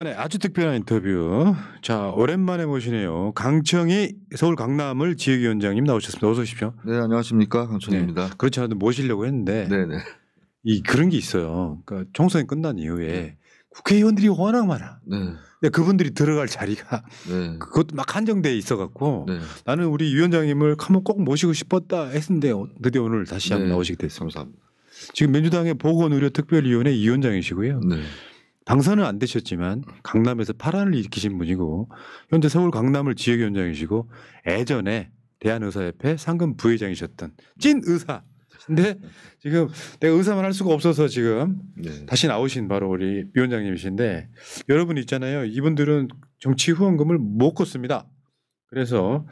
네, 아주 특별한 인터뷰. 자, 오랜만에 모시네요. 강청희 서울 강남을 지역위원장님 나오셨습니다. 어서 오십시오. 네, 안녕하십니까. 네, 강천입니다. 그렇지 않아도 모시려고 했는데 네네. 그런 게 있어요. 그러니까 총선이 끝난 이후에 국회의원들이 워낙 많아. 네. 근데 그분들이 들어갈 자리가 네. 그것도 막 한정돼 있어갖고 네. 나는 우리 위원장님을 한번 꼭 모시고 싶었다 했는데 드디어 오늘 다시 한번 나오시게 됐습니다. 감사합니다. 지금 민주당의 보건의료특별위원회 위원장이시고요. 네. 당선은 안 되셨지만 강남에서 파란을 일으키신 분이고 현재 서울 강남을 지역위원장이시고 예전에 대한의사협회 상금 부회장이셨던 찐 의사. 근데 지금 내가 의사만 할 수가 없어서 지금 네. 다시 나오신 바로 우리 위원장님이신데 여러분 있잖아요. 이분들은 정치 후원금을 못 걷습니다. 그래서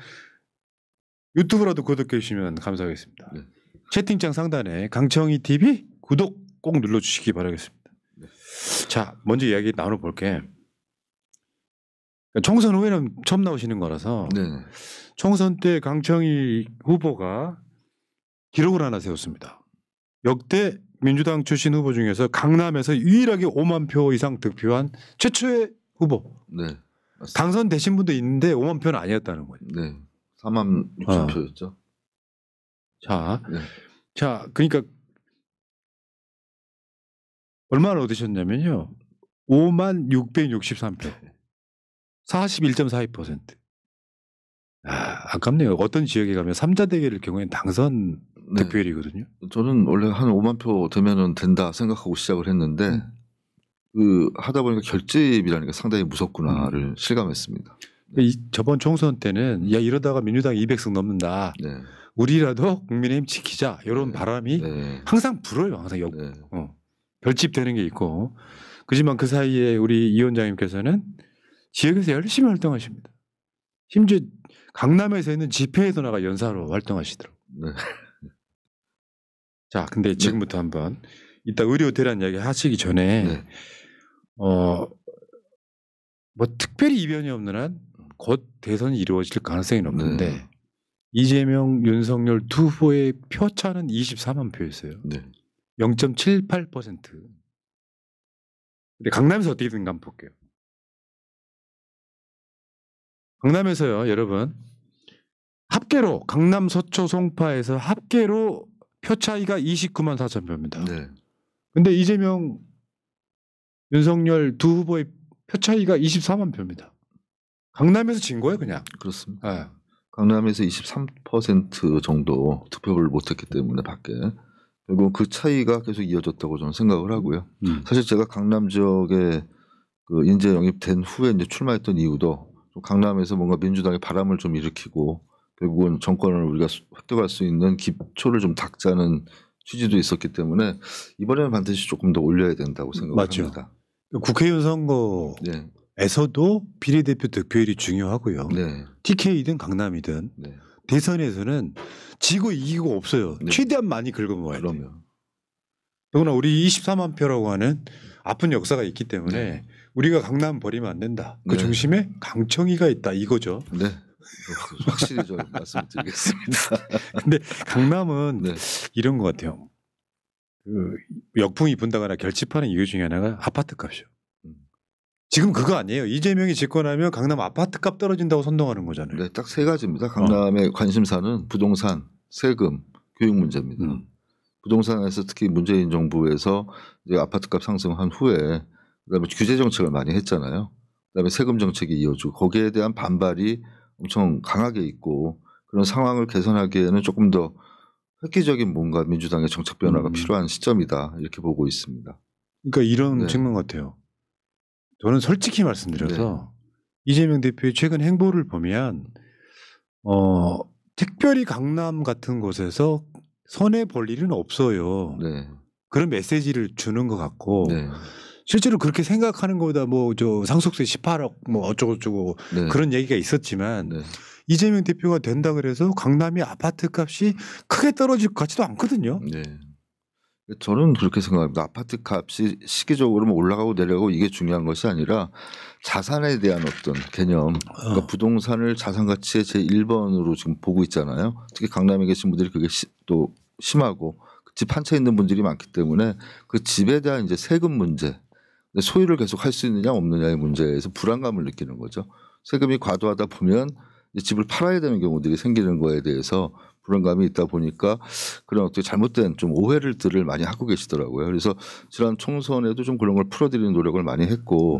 유튜브라도 구독해 주시면 감사하겠습니다. 네. 채팅창 상단에 강청희 TV 구독 꼭 눌러주시기 바라겠습니다. 자, 먼저 이야기 나눠볼게. 총선 후에는 처음 나오시는 거라서 네. 총선 때 강청희 후보가 기록을 하나 세웠습니다. 역대 민주당 출신 후보 중에서 강남에서 유일하게 5만 표 이상 득표한 최초의 후보. 네. 당선되신 분도 있는데 5만 표는 아니었다는 거예요. 네. 4만 6천 표였죠. 자, 네. 자, 그러니까 얼마나 얻으셨냐면요. 5만 663표. 41.42%. 아깝네요. 어떤 지역에 가면 3자 대결일 경우에는 당선 네. 득표율이거든요. 저는 원래 한 5만 표 되면은 된다 생각하고 시작을 했는데 그 하다 보니까 결집이라는 게 상당히 무섭구나를 실감했습니다. 저번 총선 때는 야 이러다가 민주당 200석 넘는다. 네. 우리라도 국민의힘 지키자. 이런 바람이 네. 항상 불어요. 항상 네. 결집되는 게 있고. 그지만 그 사이에 우리 이 위원장님께서는 지역에서 열심히 활동하십니다. 심지어 강남에서 있는 집회에도 나가 연사로 활동하시더라고요. 네. 자, 근데 지금부터 한번 이따 의료 대란 이야기 하시기 전에 네. 뭐 특별히 이변이 없는 한 곧 대선이 이루어질 가능성이 높은데 네. 이재명, 윤석열 두 후보의 표차는 24만 표였어요. 네. 0.78%. 근데 강남에서 어떻게 되는가 한번 볼게요. 강남에서요, 여러분. 합계로 강남 서초 송파에서 합계로 표 차이가 29만 4천 표입니다. 네. 근데 이재명, 윤석열 두 후보의 표 차이가 24만 표입니다. 강남에서 진 거예요, 그냥. 그렇습니다. 네. 강남에서 23% 정도 득표를 못했기 때문에 밖에 결국 그 차이가 계속 이어졌다고 저는 생각을 하고요. 사실 제가 강남 지역에 그 인재 영입된 후에 이제 출마했던 이유도 강남에서 뭔가 민주당의 바람을 좀 일으키고 결국은 정권을 우리가 획득할 수 있는 기초를 좀 닦자는 취지도 있었기 때문에 이번에는 반드시 조금 더 올려야 된다고 생각을 합니다. 국회의원 선거에서도 비례대표 득표율이 중요하고요. 네. TK든 강남이든 네. 대선에서는 지고 이기고 없어요. 네. 최대한 많이 긁어모아야 돼요. 그러면. 더구나 우리 24만 표라고 하는 아픈 역사가 있기 때문에 우리가 강남 버리면 안 된다. 그 중심에 강청희가 있다 이거죠. 네. 확실히 저 말씀드리겠습니다. 근데 강남은 이런 것 같아요. 그 역풍이 분다거나 결집하는 이유 중에 하나가 아파트 값이요. 지금 그거 아니에요. 이재명이 집권하면 강남 아파트 값 떨어진다고 선동하는 거잖아요. 네, 딱 세 가지입니다. 강남의 관심사는 부동산, 세금, 교육 문제입니다. 부동산에서 특히 문재인 정부에서 이제 아파트 값 상승한 후에 그다음에 규제 정책을 많이 했잖아요. 그다음에 세금 정책이 이어지고 거기에 대한 반발이 엄청 강하게 있고 그런 상황을 개선하기에는 조금 더 획기적인 뭔가 민주당의 정책 변화가 필요한 시점이다 이렇게 보고 있습니다. 그러니까 이런 측면 같아요. 저는 솔직히 말씀드려서 이재명 대표의 최근 행보를 보면 특별히 강남 같은 곳에서 손해 볼 일은 없어요. 네. 그런 메시지를 주는 것 같고 네. 실제로 그렇게 생각하는 것보다 뭐 저 상속세 18억 뭐 어쩌고저쩌고 그런 얘기가 있었지만 이재명 대표가 된다 그래서 강남의 아파트 값이 크게 떨어질 것 같지도 않거든요. 네. 저는 그렇게 생각합니다. 아파트 값이 시기적으로 올라가고 내려가고 이게 중요한 것이 아니라 자산에 대한 어떤 개념, 그러니까 부동산을 자산 가치의 제1번으로 지금 보고 있잖아요. 특히 강남에 계신 분들이 그게 또 심하고 집 한 채 있는 분들이 많기 때문에 그 집에 대한 이제 세금 문제, 근데 소유를 계속 할 수 있느냐 없느냐의 문제에서 불안감을 느끼는 거죠. 세금이 과도하다 보면 집을 팔아야 되는 경우들이 생기는 거에 대해서 불안감이 있다 보니까 그런 어떻게 잘못된 좀 오해들을 많이 하고 계시더라고요. 그래서 지난 총선에도 좀 그런 걸 풀어드리는 노력을 많이 했고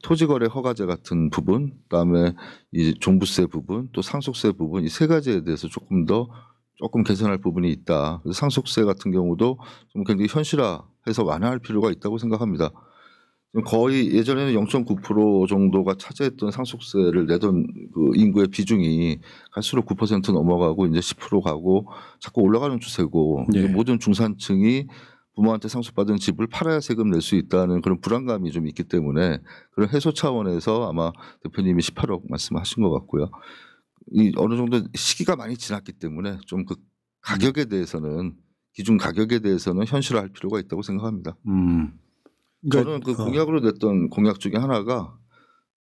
토지거래 허가제 같은 부분, 그다음에 이 종부세 부분, 또 상속세 부분 이 세 가지에 대해서 조금 개선할 부분이 있다. 그래서 상속세 같은 경우도 좀 굉장히 현실화해서 완화할 필요가 있다고 생각합니다. 거의 예전에는 0.9% 정도가 차지했던 상속세를 내던 그 인구의 비중이 갈수록 9% 넘어가고 이제 10% 가고 자꾸 올라가는 추세고 예. 모든 중산층이 부모한테 상속받은 집을 팔아야 세금 낼 수 있다는 그런 불안감이 좀 있기 때문에 그런 해소 차원에서 아마 대표님이 18억 말씀하신 것 같고요. 이 어느 정도 시기가 많이 지났기 때문에 좀 그 가격에 대해서는 기준 가격에 대해서는 현실화할 필요가 있다고 생각합니다. 저는 그 공약으로 냈던 공약 중에 하나가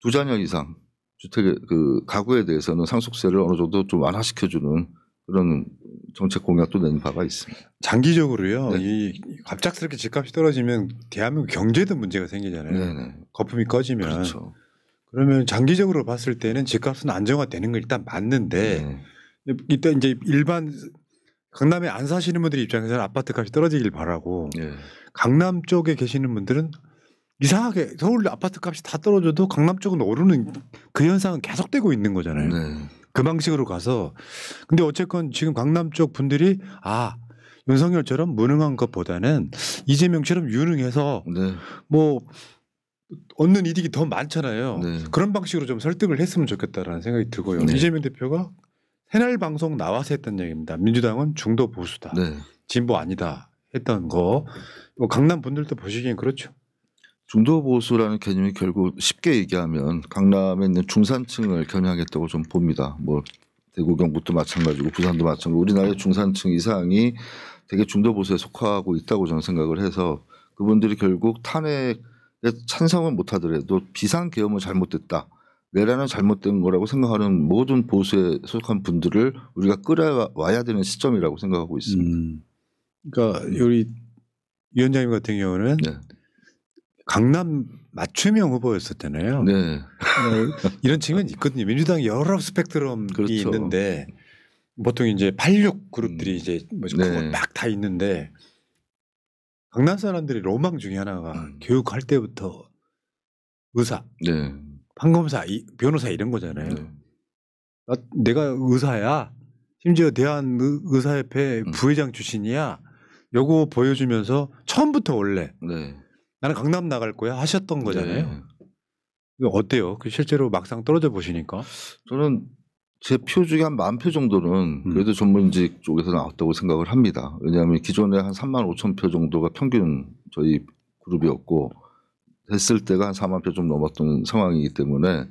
2자녀 이상 주택의 그 가구에 대해서는 상속세를 어느 정도 좀 완화시켜주는 그런 정책 공약도 낸 바가 있습니다. 장기적으로요. 네. 이 갑작스럽게 집값이 떨어지면 대한민국 경제도 문제가 생기잖아요. 네네. 거품이 꺼지면. 그렇죠. 그러면 장기적으로 봤을 때는 집값은 안정화되는 건 일단 맞는데 이때 이제 일반 강남에 안 사시는 분들 입장에서는 아파트 값이 떨어지길 바라고 강남 쪽에 계시는 분들은 이상하게 서울 아파트 값이 다 떨어져도 강남 쪽은 오르는 그 현상은 계속되고 있는 거잖아요. 그 방식으로 가서 근데 어쨌건 지금 강남 쪽 분들이 윤석열처럼 무능한 것보다는 이재명처럼 유능해서 뭐 얻는 이득이 더 많잖아요. 그런 방식으로 좀 설득을 했으면 좋겠다라는 생각이 들고요. 이재명 대표가 새날 방송 나와서 했던 얘기입니다. 민주당은 중도 보수다. 진보 아니다 했던 거. 강남 분들도 보시기엔 그렇죠. 중도 보수라는 개념이 결국 쉽게 얘기하면 강남에 있는 중산층을 겨냥했다고 좀 봅니다. 뭐 대구 경북도 마찬가지고 부산도 마찬가지고 우리나라의 중산층 이상이 되게 중도 보수에 속하고 있다고 저는 생각을 해서 그분들이 결국 탄핵에 찬성은 못하더라도 비상계엄은 잘못됐다. 내란은 잘못된 거라고 생각하는 모든 보수에 속한 분들을 우리가 끌어와야 되는 시점이라고 생각하고 있습니다. 그러니까 우리 위원장님 같은 경우는 강남 맞춤형 후보였었잖아요. 이런 측면이 있거든요. 민주당이 여러 스펙트럼이 있는데 보통 이제 86 그룹들이 이제 막 다 있는데 강남 사람들이 로망 중에 하나가 교육할 때부터 의사, 판검사, 변호사 이런 거잖아요. 내가 의사야. 심지어 대한의사협회 부회장 출신이야. 요거 보여주면서 처음부터 원래 나는 강남 나갈 거야 하셨던 거잖아요. 어때요? 실제로 막상 떨어져 보시니까? 저는 제 표 중에 한 10,000표 정도는 그래도 전문직 쪽에서 나왔다고 생각을 합니다. 왜냐하면 기존에 한 35,000표 정도가 평균 저희 그룹이었고 됐을 때가 한 40,000표 좀 넘었던 상황이기 때문에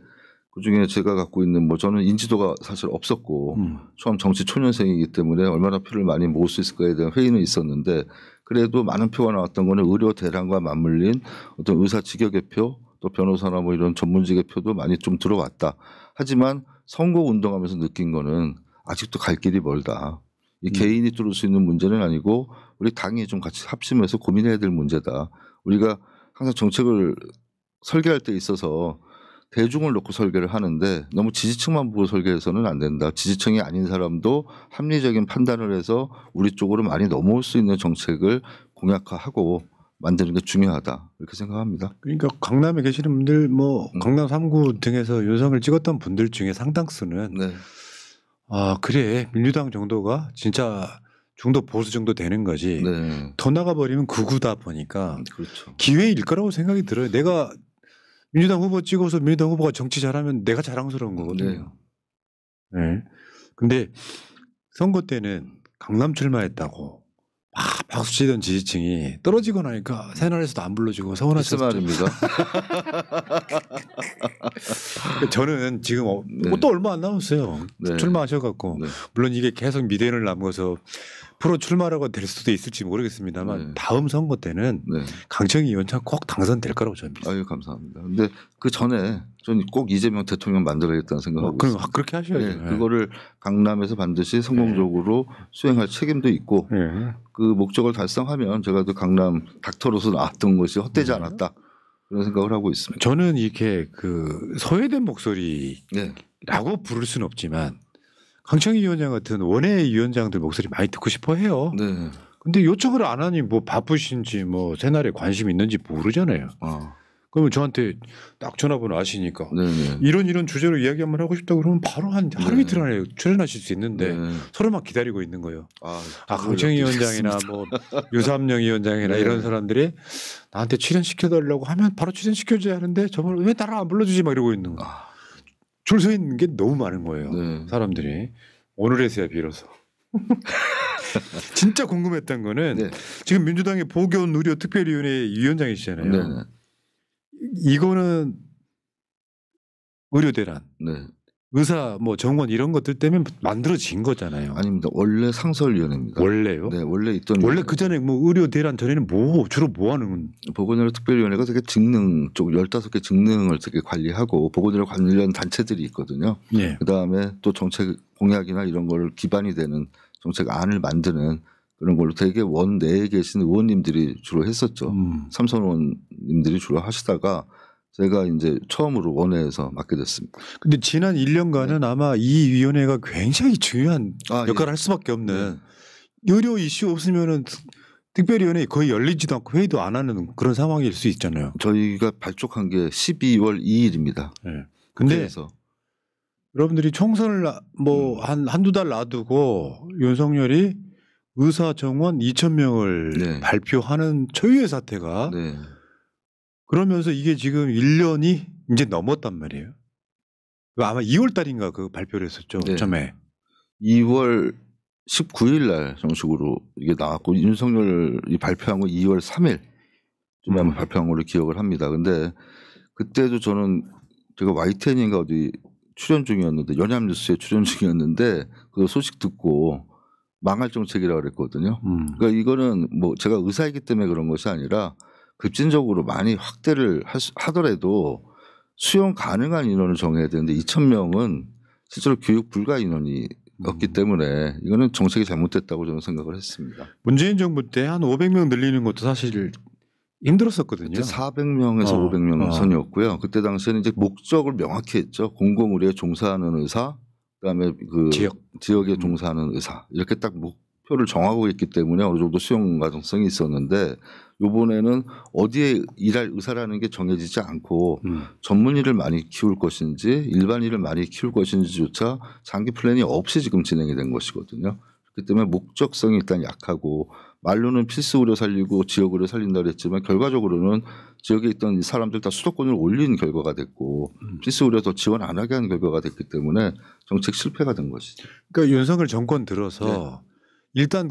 그중에 제가 갖고 있는 뭐 저는 인지도가 사실 없었고 처음 정치 초년생이기 때문에 얼마나 표를 많이 모을 수 있을까에 대한 회의는 있었는데 그래도 많은 표가 나왔던 거는 의료 대란과 맞물린 어떤 의사 직역의 표 또 변호사나 뭐 이런 전문직의 표도 많이 좀 들어왔다. 하지만 선거 운동하면서 느낀 거는 아직도 갈 길이 멀다. 이 개인이 뚫을 수 있는 문제는 아니고 우리 당이 좀 같이 합심해서 고민해야 될 문제다. 우리가 항상 정책을 설계할 때 있어서 대중을 놓고 설계를 하는데 너무 지지층만 보고 설계해서는 안 된다. 지지층이 아닌 사람도 합리적인 판단을 해서 우리 쪽으로 많이 넘어올 수 있는 정책을 공약화하고 만드는 게 중요하다. 이렇게 생각합니다. 그러니까 강남에 계시는 분들 뭐 강남 3구 등에서 윤석을 찍었던 분들 중에 상당수는 그래 민주당 정도가 진짜 중도 보수 정도 되는 거지. 더 나가버리면 극우다 보니까 기회일 거라고 생각이 들어요. 내가 민주당 후보 찍어서 민주당 후보가 정치 잘하면 내가 자랑스러운 거거든요. 근데 선거 때는 강남 출마했다고 막 박수치던 지지층이 떨어지고 나니까 새날에서도 안 불러주고 서운했어요. 말입니다. 저는 지금 또 얼마 안 남았어요. 출마하셔갖고 물론 이게 계속 미래를 남겨서 프로 출마라고 될 수도 있을지 모르겠습니다만 다음 선거 때는 강청희 위원장 꼭 당선될 거라고 저는 믿습니다. 아유 감사합니다. 근데 그 전에 저는 꼭 이재명 대통령 만들어야겠다는 생각하고 있습니다. 그렇게 하셔야죠. 그거를 강남에서 반드시 성공적으로 수행할 책임도 있고 그 목적을 달성하면 제가 또 강남 닥터로서 나왔던 것이 헛되지 않았다. 그런 생각을 하고 있습니다. 저는 이렇게 그 소외된 목소리라고 네. 부를 수는 없지만 강창희 위원장 같은 원외 위원장들 목소리 많이 듣고 싶어 해요. 네. 근데 요청을 안 하니 뭐 바쁘신지 뭐 새날에 관심 있는지 모르잖아요. 그러면 저한테 딱 전화번호 아시니까 네네. 이런 주제로 이야기 한번 하고 싶다 그러면 바로 한 하루 이틀 안에 출연하실 수 있는데 네. 서로만 기다리고 있는 거예요. 아, 강창희 위원장이나 뭐 유삼영 위원장이나 네. 이런 사람들이 나한테 출연시켜달라고 하면 바로 출연시켜줘야 하는데 저번에 왜 나를 안 불러주지 막 이러고 있는 거. 줄 서 있는 게 너무 많은 거예요. 네. 사람들이. 오늘에서야 비로소. 진짜 궁금했던 거는 네. 지금 민주당의 보건의료특별위원회 위원장이시잖아요. 네네. 이거는 의료 대란, 네. 의사 뭐 정원 이런 것들 때문에 만들어진 거잖아요. 아닙니다. 원래 상설위원회입니다. 원래요? 네, 원래 있던 원래 그 전에 뭐 의료 대란 전에는 뭐 주로 뭐 하는 보건의료 특별위원회가 되게 직능 쪽 15개 직능을 되게 관리하고 보건의료 관련 단체들이 있거든요. 예. 그다음에 또 정책 공약이나 이런 걸 기반이 되는 정책 안을 만드는 그런 걸로 되게 원 내에 계신 의원님들이 주로 했었죠. 삼선 의원님들이 주로 하시다가 제가 이제 처음으로 원회에서 맡게 됐습니다. 근데 지난 1년간은 아마 이 위원회가 굉장히 중요한 역할을 예. 할 수밖에 없는 의료 이슈 없으면은 특별위원회 거의 열리지도 않고 회의도 안 하는 그런 상황일 수 있잖아요. 저희가 발족한 게 12월 2일입니다. 네. 근데 그래서 여러분들이 총선을 뭐 한두 달 놔두고 윤석열이 의사 정원 2,000명을 네. 발표하는 초유의 사태가 네. 그러면서 이게 지금 1년이 이제 넘었단 말이에요. 아마 2월 달인가 그 발표를 했었죠. 네. 처음에. 2월 19일 날 정식으로 이게 나왔고 윤석열이 발표한 거 2월 3일 쯤에 아마 발표한 걸로 기억을 합니다. 근데 그때도 저는 제가 YTN인가 어디 출연 중이었는데 연합뉴스에 출연 중이었는데 그 소식 듣고 망할 정책이라고 그랬거든요. 그러니까 이거는 뭐 제가 의사이기 때문에 그런 것이 아니라 급진적으로 많이 확대를 하더라도 수용 가능한 인원을 정해야 되는데 2,000명은 실제로 교육 불가 인원이었기 때문에 이거는 정책이 잘못됐다고 저는 생각을 했습니다. 문재인 정부 때 한 500명 늘리는 것도 사실 힘들었었거든요. 그때 400명에서 500명 선이었고요. 그때 당시에는 이제 목적을 명확히 했죠. 공공의료에 종사하는 의사, 그다음에 그 지역에 종사하는 의사 이렇게 딱 목표를 정하고 있기 때문에 어느 정도 수용 가능성이 있었는데 이번에는 어디에 일할 의사라는 게 정해지지 않고 전문의를 많이 키울 것인지 일반의를 많이 키울 것인지조차 장기 플랜이 없이 지금 진행이 된 것이거든요. 그렇기 때문에 목적성이 일단 약하고 말로는 필수 의료 살리고 지역 의료 살린다고 했지만 결과적으로는 지역에 있던 사람들 다 수도권을 올린 결과가 됐고 필수 의료 더 지원 안 하게 한 결과가 됐기 때문에 정책 실패가 된 것이죠. 그러니까 윤석열 정권 들어서 일단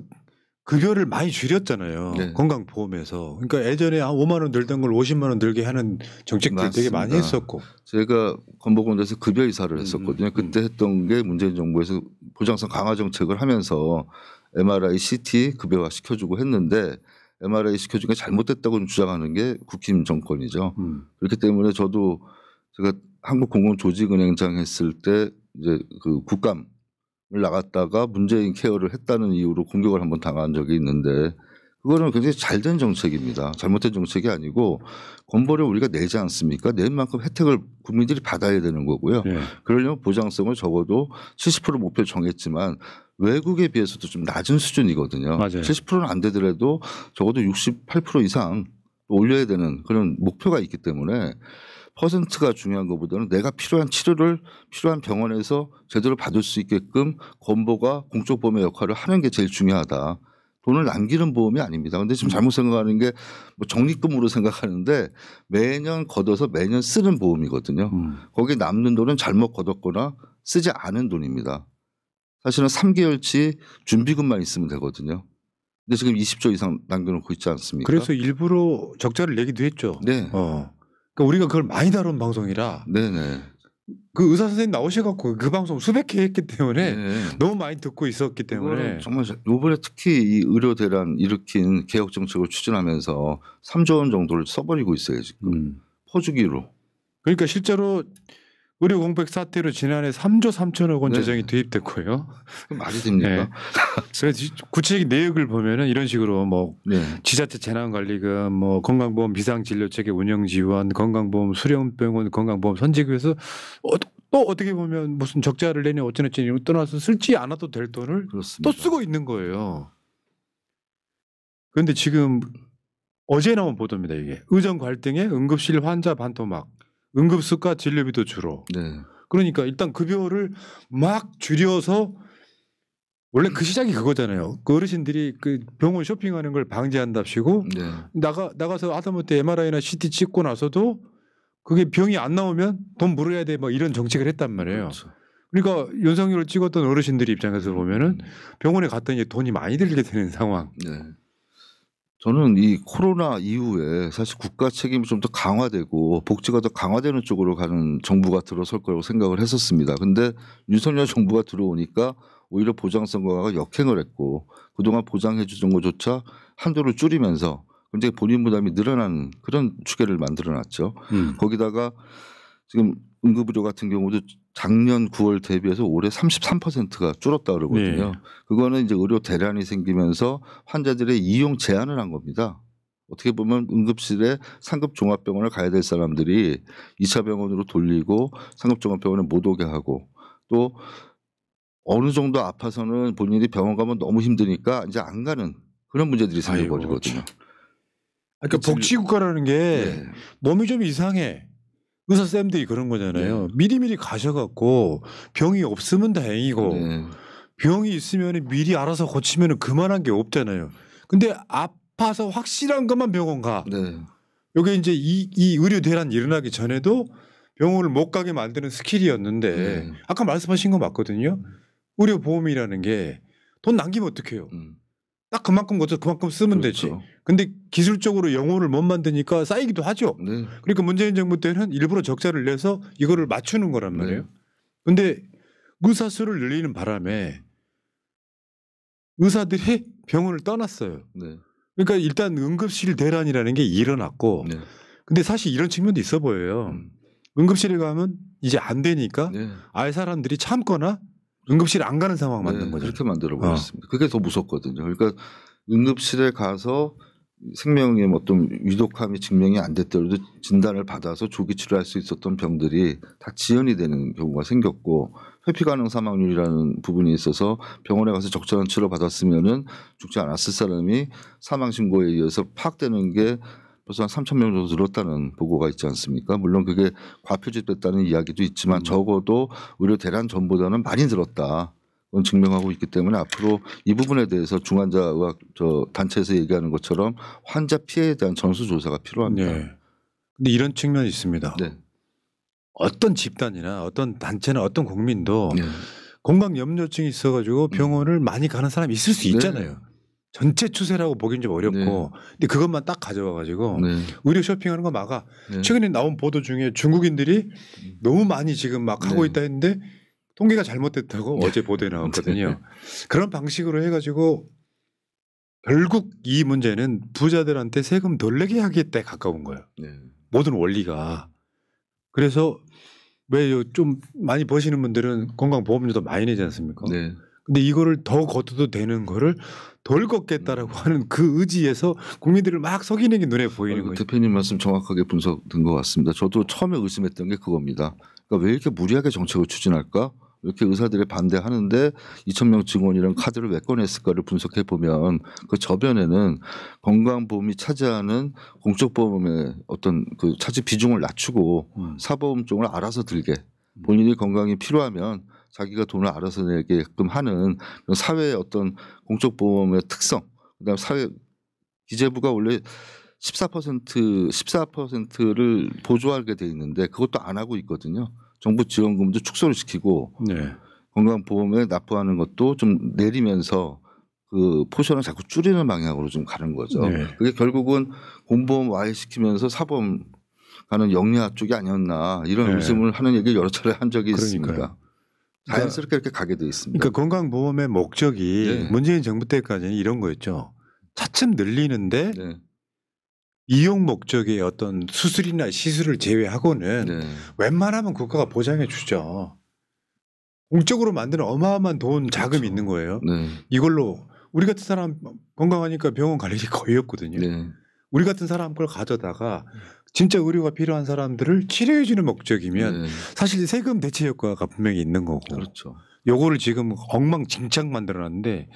급여를 많이 줄였잖아요. 네. 건강보험에서. 그러니까 예전에 한 5만 원 늘던 걸 50만 원 늘게 하는 정책들 맞습니다. 되게 많이 했었고. 제가 건보건대에서 급여 이사를 했었거든요. 그때 했던 게 문재인 정부에서 보장성 강화 정책을 하면서 MRI, CT 급여화 시켜주고 했는데 MRI 시켜준 게 잘못됐다고 주장하는 게 국힘 정권이죠. 그렇기 때문에 저도 제가 한국공공조직은행장 했을 때 이제 그 국감을 나갔다가 문재인 케어를 했다는 이유로 공격을 한번 당한 적이 있는데 그거는 굉장히 잘된 정책입니다. 잘못된 정책이 아니고 건보료 우리가 내지 않습니까? 낸 만큼 혜택을 국민들이 받아야 되는 거고요. 네. 그러려면 보장성을 적어도 70% 목표를 정했지만 외국에 비해서도 좀 낮은 수준이거든요. 맞아요. 70%는 안 되더라도 적어도 68% 이상 올려야 되는 그런 목표가 있기 때문에 퍼센트가 중요한 것보다는 내가 필요한 치료를 필요한 병원에서 제대로 받을 수 있게끔 건보가 공적 보험의 역할을 하는 게 제일 중요하다. 돈을 남기는 보험이 아닙니다. 그런데 지금 잘못 생각하는 게 뭐 적립금으로 생각하는데 매년 걷어서 매년 쓰는 보험이거든요. 거기에 남는 돈은 잘못 걷었거나 쓰지 않은 돈입니다. 사실은 3개월치 준비금만 있으면 되거든요. 근데 지금 20조 이상 남겨놓고 있지 않습니까? 그래서 일부러 적자를 내기도 했죠. 네. 그러니까 우리가 그걸 많이 다룬 방송이라 네네. 그 의사 선생님 나오셔갖고 그 방송 수백 회 했기 때문에 네. 너무 많이 듣고 있었기 때문에 그거는 정말 이번에 특히 이 의료 대란 일으킨 개혁 정책을 추진하면서 3조 원 정도를 써버리고 있어요 지금 퍼주기로. 그러니까 실제로 의료 공백 사태로 지난해 3조 3천억 원 네. 재정이 투입됐고요. 말이 됩니까? 네. 그래서 구체적인 내역을 보면은 이런 식으로 뭐 네. 지자체 재난관리금, 뭐 건강보험 비상진료체계 운영 지원, 건강보험 수련병원 건강보험 선제교에서 또 어떻게 보면 무슨 적자를 내냐 어쩌고저쩌고 이런 거 떠나서 쓰지 않아도 될 돈을 그렇습니다. 또 쓰고 있는 거예요. 그런데 지금 어제 나온 보도입니다. 이게 의정 갈등에 응급실 환자 반토막, 응급수가 진료비도 줄어. 네. 그러니까 일단 급여를 막 줄여서 원래 그 시작이 그거잖아요. 그 어르신들이 그 병원 쇼핑하는 걸 방지한답시고 네. 나가서 하다못해 MRI나 CT 찍고 나서도 그게 병이 안 나오면 돈 물어야 돼 뭐 이런 정책을 했단 말이에요. 그렇죠. 그러니까 윤석열을 찍었던 어르신들 입장에서 보면은 병원에 갔더니 돈이 많이 들게 되는 상황. 네. 저는 이 코로나 이후에 사실 국가 책임이 좀 더 강화되고 복지가 더 강화되는 쪽으로 가는 정부가 들어설 거라고 생각을 했었습니다. 근데 윤석열 정부가 들어오니까 오히려 보장성과가 역행을 했고 그동안 보장해 주던 것조차 한도를 줄이면서 굉장히 본인 부담이 늘어나는 그런 추계를 만들어놨죠. 거기다가 지금 응급의료 같은 경우도 작년 9월 대비해서 올해 33%가 줄었다 그러거든요. 네. 그거는 이제 의료 대란이 생기면서 환자들의 이용 제한을 한 겁니다. 어떻게 보면 응급실에 상급 종합병원을 가야 될 사람들이 2차 병원으로 돌리고 상급 종합병원에 못 오게 하고 또 어느 정도 아파서는 본인이 병원 가면 너무 힘드니까 이제 안 가는 그런 문제들이 생겨버리거든요. 그러니까 복지국가라는 게 네. 몸이 좀 이상해. 의사 쌤들이 그런 거잖아요. 네. 미리미리 가셔갖고 병이 없으면 다행이고 네. 병이 있으면 미리 알아서 고치면 그만한 게 없잖아요. 근데 아파서 확실한 것만 병원 가. 네. 여기 이제 이 의료 대란이 일어나기 전에도 병원을 못 가게 만드는 스킬이었는데 네. 아까 말씀하신 거 맞거든요. 의료 보험이라는 게 돈 남기면 어떡해요. 딱 그만큼 거쳐 그만큼 쓰면 그렇죠. 되지. 근데 기술적으로 영혼을 못 만드니까 쌓이기도 하죠. 네. 그러니까 문재인 정부 때는 일부러 적자를 내서 이거를 맞추는 거란 말이에요. 네. 근데 의사 수를 늘리는 바람에 의사들이 병원을 떠났어요. 네. 그러니까 일단 응급실 대란이라는 게 일어났고 네. 근데 사실 이런 측면도 있어 보여요. 응급실에 가면 이제 안 되니까 네. 아예 사람들이 참거나 응급실 안 가는 상황 만든 네, 거죠. 그렇게 만들어 버렸습니다. 그게 더 무섭거든요. 그러니까 응급실에 가서 생명의 어떤 위독함이 증명이 안 됐더라도 진단을 받아서 조기 치료할 수 있었던 병들이 다 지연이 되는 경우가 생겼고 회피 가능 사망률이라는 부분이 있어서 병원에 가서 적절한 치료 받았으면은 죽지 않았을 사람이 사망 신고에 의해서 파악되는 게 벌써 한 3,000명 정도 늘었다는 보고가 있지 않습니까? 물론 그게 과표집됐다는 이야기도 있지만 적어도 의료 대란 전보다는 많이 늘었다. 그건 증명하고 있기 때문에 앞으로 이 부분에 대해서 중환자의학 단체에서 얘기하는 것처럼 환자 피해에 대한 전수조사가 필요합니다. 네. 근데 이런 측면이 있습니다. 네. 어떤 집단이나 어떤 단체나 어떤 국민도 네. 건강 염려증이 있어가지고 병원을 많이 가는 사람이 있을 수 있잖아요. 전체 추세라고 보기는 좀 어렵고 근데 그것만 딱 가져와가지고 네. 의료 쇼핑하는 거 막아. 네. 최근에 나온 보도 중에 중국인들이 너무 많이 지금 막 하고 네. 있다 했는데 통계가 잘못됐다고 어제 보도에 나왔거든요. 그런 방식으로 해가지고 결국 이 문제는 부자들한테 세금 덜 내게 하겠다에 가까운 거예요. 네. 모든 원리가. 그래서 왜 좀 많이 버시는 분들은 건강보험료도 많이 내지 않습니까? 네. 근데 이거를 더 걷어도 되는 거를 덜 걷겠다라고 하는 그 의지에서 국민들을 막 속이는 게 눈에 보이는 거예요. 대표님 말씀 정확하게 분석된 것 같습니다. 저도 처음에 의심했던 게 그겁니다. 그러니까 왜 이렇게 무리하게 정책을 추진할까? 이렇게 의사들이 반대하는데 2,000명 증원이라는 카드를 왜 꺼냈을까를 분석해 보면 그 저변에는 건강보험이 차지하는 공적보험의 어떤 그 차지 비중을 낮추고 사보험 쪽을 알아서 들게 본인이 건강이 필요하면 자기가 돈을 알아서 내게끔 하는 사회의 어떤 공적보험의 특성, 그다음 사회 기재부가 원래 14%를 보조하게 돼 있는데 그것도 안 하고 있거든요. 정부 지원금도 축소를 시키고 네. 건강보험에 납부하는 것도 좀 내리면서 그 포션을 자꾸 줄이는 방향으로 좀 가는 거죠. 네. 그게 결국은 공보험 와해시키면서 사보험 가는 영리화 쪽이 아니었나 이런 네. 의심을 하는 얘기 여러 차례 한 적이 그러니까요. 있습니다. 자연스럽게 이렇게 가게 돼 있습니다. 그러니까 건강보험의 목적이 네. 문재인 정부 때까지는 이런 거였죠. 차츰 늘리는데 네. 이용 목적의 어떤 수술이나 시술을 제외하고는 네. 웬만하면 국가가 보장해 주죠. 공적으로 만드는 어마어마한 돈 자금이 그렇죠. 있는 거예요. 네. 이걸로 우리 같은 사람 건강하니까 병원 갈 일이 거의 없거든요. 네. 우리 같은 사람 걸 가져다가 진짜 의료가 필요한 사람들을 치료해 주는 목적이면 네. 사실 세금 대체 효과가 분명히 있는 거고. 그렇죠. 요거를 지금 엉망진창 만들어놨는데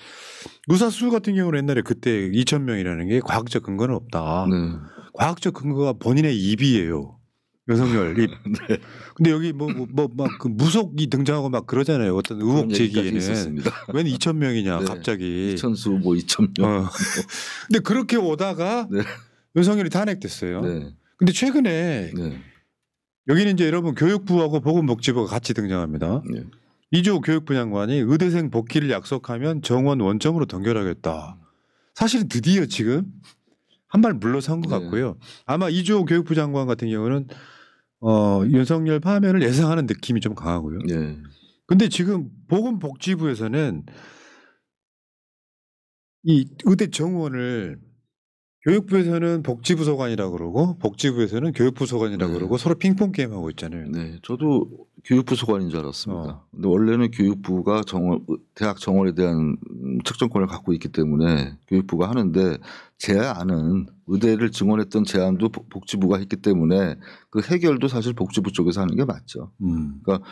의사수술 같은 경우는 옛날에 그때 2,000명이라는 게 과학적 근거는 없다. 네. 과학적 근거가 본인의 입이에요. 윤석열 입. 네. 근데 여기 막 그 무속이 등장하고 막 그러잖아요. 어떤 의혹 제기에는 웬 2,000명이냐 네. 갑자기. 이천수 뭐 2,000명. 근데 그렇게 오다가 네. 윤석열이 탄핵됐어요. 네. 근데 최근에 네. 여기는 이제 여러분 교육부하고 보건복지부가 같이 등장합니다. 네. 이주호 교육부 장관이 의대생 복귀를 약속하면 정원 원점으로 동결하겠다. 사실은 드디어 지금 한 발 물러선 것 네. 같고요. 아마 이주호 교육부 장관 같은 경우는 윤석열 파면을 예상하는 느낌이 좀 강하고요. 네. 근데 지금 보건복지부에서는 이 의대 정원을 교육부에서는 복지부 소관이라고 그러고 복지부에서는 교육부 소관이라고 네. 그러고 서로 핑퐁 게임 하고 있잖아요. 네, 저도 교육부 소관인 줄 알았습니다. 근데 원래는 교육부가 대학 정원에 대한 특정권을 갖고 있기 때문에 교육부가 하는데 제안은 의대를 증원했던 제안도 복지부가 했기 때문에 그 해결도 사실 복지부 쪽에서 하는 게 맞죠. 그러니까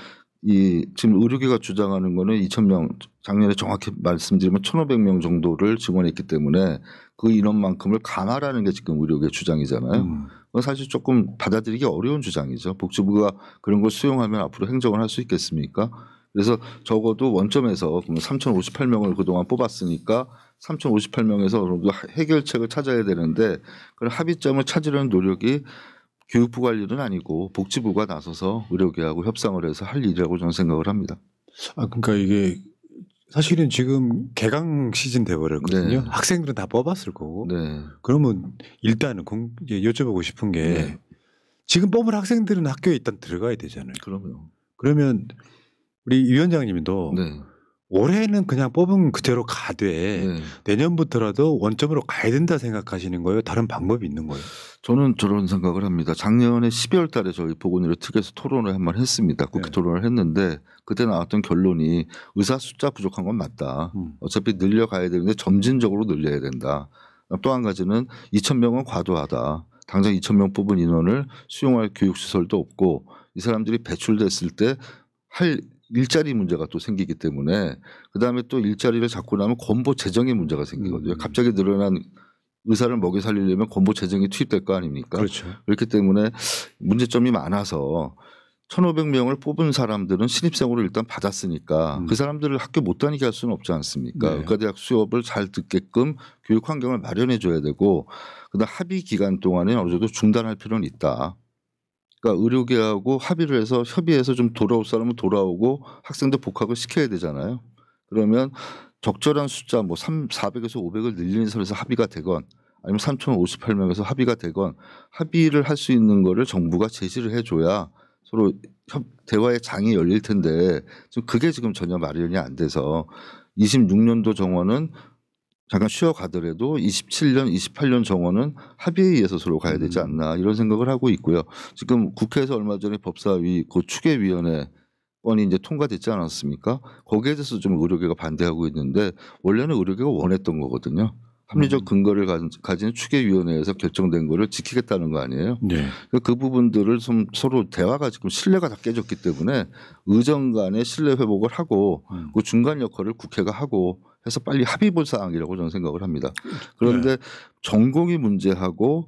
이 지금 의료계가 주장하는 거는 2,000명 작년에 정확히 말씀드리면 1,500명 정도를 증원했기 때문에 그 인원만큼을 감하라는 게 지금 의료계 주장이잖아요. 그건 사실 조금 받아들이기 어려운 주장이죠. 복지부가 그런 걸 수용하면 앞으로 행정을 할 수 있겠습니까? 그래서 적어도 원점에서 3,058명을 그동안 뽑았으니까 3,058명에서 어느 정도 해결책을 찾아야 되는데 그런 합의점을 찾으려는 노력이 교육부 관리는 아니고 복지부가 나서서 의료계하고 협상을 해서 할 일이라고 저는 생각을 합니다. 아 그러니까 이게 사실은 지금 개강 시즌 돼버렸거든요. 네. 학생들은 다 뽑았을 거고. 네. 그러면 일단은 이제 여쭤보고 싶은 게 네. 지금 뽑은 학생들은 학교에 일단 들어가야 되잖아요. 그럼요. 그러면 우리 위원장님도 네. 올해는 그냥 뽑은 그대로 가되 네. 내년부터라도 원점으로 가야 된다 생각하시는 거예요? 다른 방법이 있는 거예요? 저는 저런 생각을 합니다. 작년에 12월 달에 저희 보건의료 특위에서 토론을 한 번 했습니다. 국회 네. 토론을 했는데 그때 나왔던 결론이 의사 숫자 부족한 건 맞다. 어차피 늘려가야 되는데 점진적으로 늘려야 된다. 또 한 가지는 2,000명은 과도하다. 당장 2,000명 뽑은 인원을 수용할 교육시설도 없고 이 사람들이 배출됐을 때 할 일자리 문제가 또 생기기 때문에 그다음에 또 일자리를 잡고 나면 건보 재정의 문제가 생기거든요. 갑자기 늘어난 의사를 먹여 살리려면 건보 재정이 투입될 거 아닙니까? 그렇죠. 그렇기 때문에 문제점이 많아서 1,500명을 뽑은 사람들은 신입생으로 일단 받았으니까 그 사람들을 학교 못 다니게 할 수는 없지 않습니까? 네. 의과대학 수업을 잘 듣게끔 교육 환경을 마련해 줘야 되고 그다음 합의 기간 동안에 어느 정도 중단할 필요는 있다. 그러니까 의료계하고 합의를 해서 협의해서 좀 돌아올 사람은 돌아오고 학생들 복학을 시켜야 되잖아요. 그러면 적절한 숫자 뭐 400에서 500을 늘리는 선에서 합의가 되건 아니면 3,058명에서 합의가 되건 합의를 할 수 있는 거를 정부가 제시를 해줘야 서로 대화의 장이 열릴 텐데 지금 그게 지금 전혀 마련이 안 돼서 26년도 정원은 잠깐 쉬어가더라도 27년, 28년 정원은 합의에 의해서 서로 가야 되지 않나 이런 생각을 하고 있고요. 지금 국회에서 얼마 전에 법사위 그 추계위원회 건이 이제 통과됐지 않았습니까? 거기에 대해서 좀 의료계가 반대하고 있는데 원래는 의료계가 원했던 거거든요. 합리적 근거를 가진 추계위원회에서 결정된 거를 지키겠다는 거 아니에요? 네. 그 부분들을 좀 서로 대화가 지금 신뢰가 다 깨졌기 때문에 의정 간의 신뢰 회복을 하고 그 중간 역할을 국회가 하고 해서 빨리 합의 볼 사항이라고 저는 생각을 합니다. 그런데 전공의 문제하고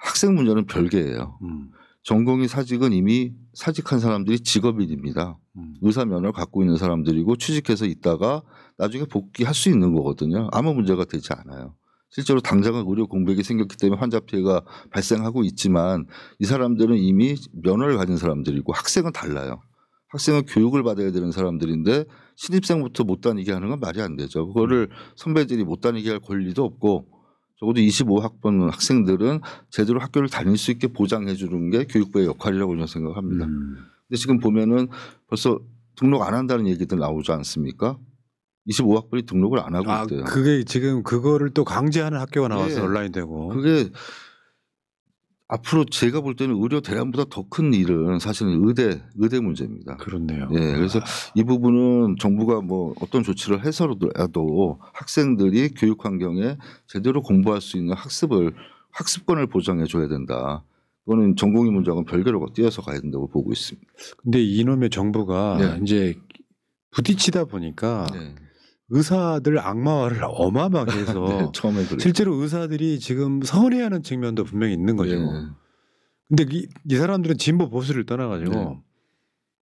학생 문제는 별개예요. 전공의 사직은 이미 사직한 사람들이 직업인입니다. 의사 면허를 갖고 있는 사람들이고 취직해서 있다가 나중에 복귀할 수 있는 거거든요. 아무 문제가 되지 않아요. 실제로 당장은 의료 공백이 생겼기 때문에 환자 피해가 발생하고 있지만 이 사람들은 이미 면허를 가진 사람들이고 학생은 달라요. 학생은 교육을 받아야 되는 사람들인데 신입생부터 못 다니게 하는 건 말이 안 되죠. 그거를 선배들이 못 다니게 할 권리도 없고 적어도 25학번 학생들은 제대로 학교를 다닐 수 있게 보장해 주는 게 교육부의 역할이라고 저는 생각합니다. 근데 지금 보면은 벌써 등록 안 한다는 얘기들 나오지 않습니까? 25학번이 등록을 안 하고 있대요. 그게 지금 그거를 또 강제하는 학교가 나와서 네. 온라인 되고. 그게 앞으로 제가 볼 때는 의료 대란보다 더 큰 일은 사실은 의대 문제입니다. 그렇네요. 예, 그래서 이 부분은 정부가 뭐 어떤 조치를 해서라도 학생들이 교육 환경에 제대로 공부할 수 있는 학습권을 보장해 줘야 된다. 그거는 전공의 문제하고는 별개로 뛰어서 가야 된다고 보고 있습니다. 근데 이놈의 정부가 네. 이제 부딪히다 보니까 네. 의사들 악마화를 어마어마하게 해서 네, 처음에 그랬죠. 실제로 의사들이 지금 서운해하는 측면도 분명히 있는 거죠. 네. 근데 이 사람들은 진보 보수를 떠나가지고 네.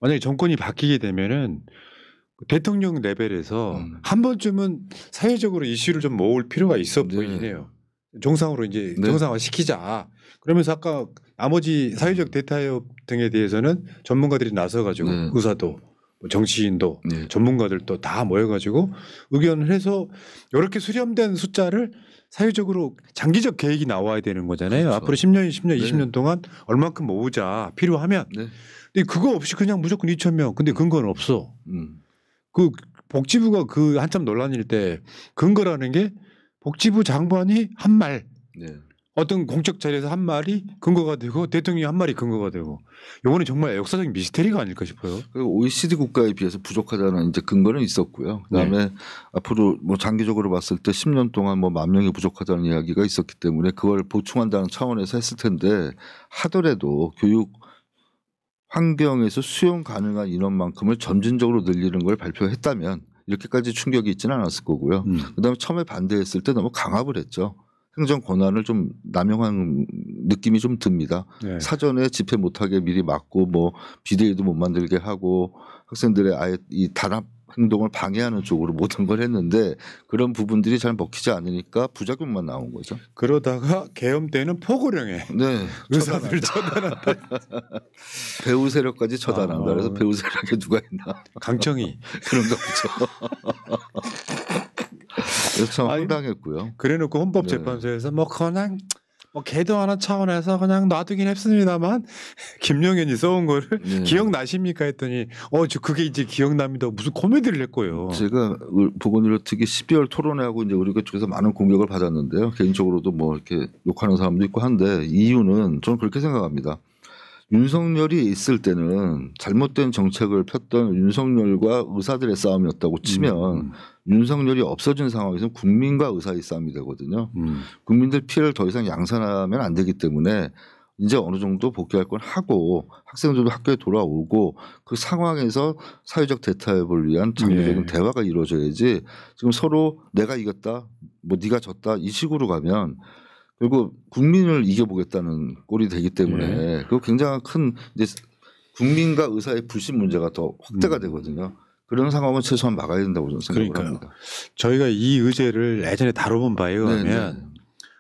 만약에 정권이 바뀌게 되면은 대통령 레벨에서 한 번쯤은 사회적으로 이슈를 좀 모을 필요가 있어 네. 보이긴 해요. 정상으로 이제 네. 정상화 시키자. 그러면서 아까 나머지 사회적 대타협 등에 대해서는 전문가들이 나서가지고 네. 의사도 뭐 정치인도 네. 전문가들도 다 모여가지고 의견을 해서 이렇게 수렴된 숫자를 사회적으로 장기적 계획이 나와야 되는 거잖아요. 그렇죠. 앞으로 10년, 20년, 네. 20년 동안 얼만큼 모으자 필요하면. 네. 근데 그거 없이 그냥 무조건 2,000명. 근데 근거는 없어. 음. 그 복지부가 그 한참 논란일 때 근거라는 게 복지부 장관이 한 말, 네. 어떤 공적 자리에서 한 말이 근거가 되고 대통령이 한 말이 근거가 되고, 이거는 정말 역사적인 미스테리가 아닐까 싶어요. 그리고 OECD 국가에 비해서 부족하다는 이제 근거는 있었고요. 그다음에 네. 앞으로 뭐 장기적으로 봤을 때 10년 동안 뭐 10,000명이 부족하다는 이야기가 있었기 때문에 그걸 보충한다는 차원에서 했을 텐데, 하더라도 교육 환경에서 수용 가능한 인원만큼을 점진적으로 늘리는 걸 발표했다면 이렇게까지 충격이 있지는 않았을 거고요. 그다음에 처음에 반대했을 때 너무 강압을 했죠. 행정 권한을 좀 남용한 느낌이 좀 듭니다. 네. 사전에 집회 못하게 미리 막고 뭐 비대위도 못 만들게 하고 학생들의 아예 이 단합 행동을 방해하는 쪽으로 모든 걸 했는데, 그런 부분들이 잘 먹히지 않으니까 부작용만 나온 거죠. 그러다가 계엄 때는 포고령에 네, 의사들 처단한다. 배우 세력까지 처단한다. 그래서 배우 세력에 누가 있나? 강청이. 그런 거 없죠. 그래서 참 황당했고요. 그래놓고 헌법재판소에서 뭐 그냥 뭐 개도하는 차원에서 그냥 놔두긴 했습니다만 김용현이 써온 거를 네. 기억나십니까 했더니 저 그게 이제 기억납니다. 무슨 코미디를 했고요. 제가 보건의료 특위 12월 토론회하고 이제 우리 쪽에서 많은 공격을 받았는데요. 개인적으로도 뭐 이렇게 욕하는 사람도 있고 한데, 이유는 저는 그렇게 생각합니다. 윤석열이 있을 때는 잘못된 정책을 폈던 윤석열과 의사들의 싸움이었다고 치면 윤석열이 없어진 상황에서는 국민과 의사의 싸움이 되거든요. 국민들 피해를 더 이상 양산하면 안 되기 때문에 이제 어느 정도 복귀할 건 하고 학생들도 학교에 돌아오고 그 상황에서 사회적 대타협을 위한 장기적인 대화가 이루어져야지, 지금 서로 내가 이겼다, 뭐 네가 졌다 이 식으로 가면 결국 국민을 이겨보겠다는 꼴이 되기 때문에 그거 굉장히 큰 이제 국민과 의사의 불신 문제가 더 확대가 되거든요. 그런 상황은 최소한 막아야 된다고 저는 생각을 합니다. 저희가 이 의제를 예전에 다뤄본 바에 의하면 네네.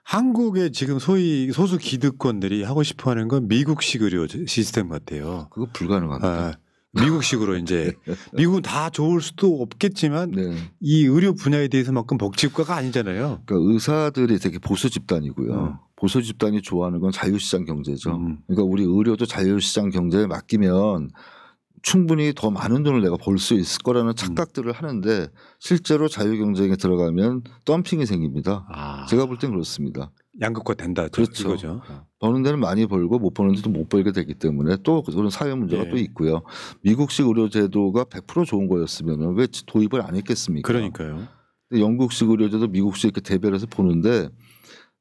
한국의 지금 소위 소수 기득권들이 하고 싶어하는 건 미국식 의료 시스템 같아요. 그거 불가능합니다. 미국식으로 이제 미국은 다 좋을 수도 없겠지만 네. 이 의료 분야에 대해서만큼 복지국가가 아니잖아요. 그러니까 의사들이 되게 보수 집단이고요. 보수 집단이 좋아하는 건 자유시장 경제죠. 그러니까 우리 의료도 자유시장 경제에 맡기면 충분히 더 많은 돈을 내가 벌 수 있을 거라는 착각들을 하는데, 실제로 자유경쟁에 들어가면 덤핑이 생깁니다. 제가 볼 땐 그렇습니다. 양극화 된다. 그렇죠. 이거죠. 버는 데는 많이 벌고 못 버는 데도 못 벌게 되기 때문에 또 그런 사회 문제가 또 있고요. 미국식 의료제도가 100% 좋은 거였으면 왜 도입을 안 했겠습니까? 그러니까요. 근데 영국식 의료제도 미국식 이렇게 대별해서 보는데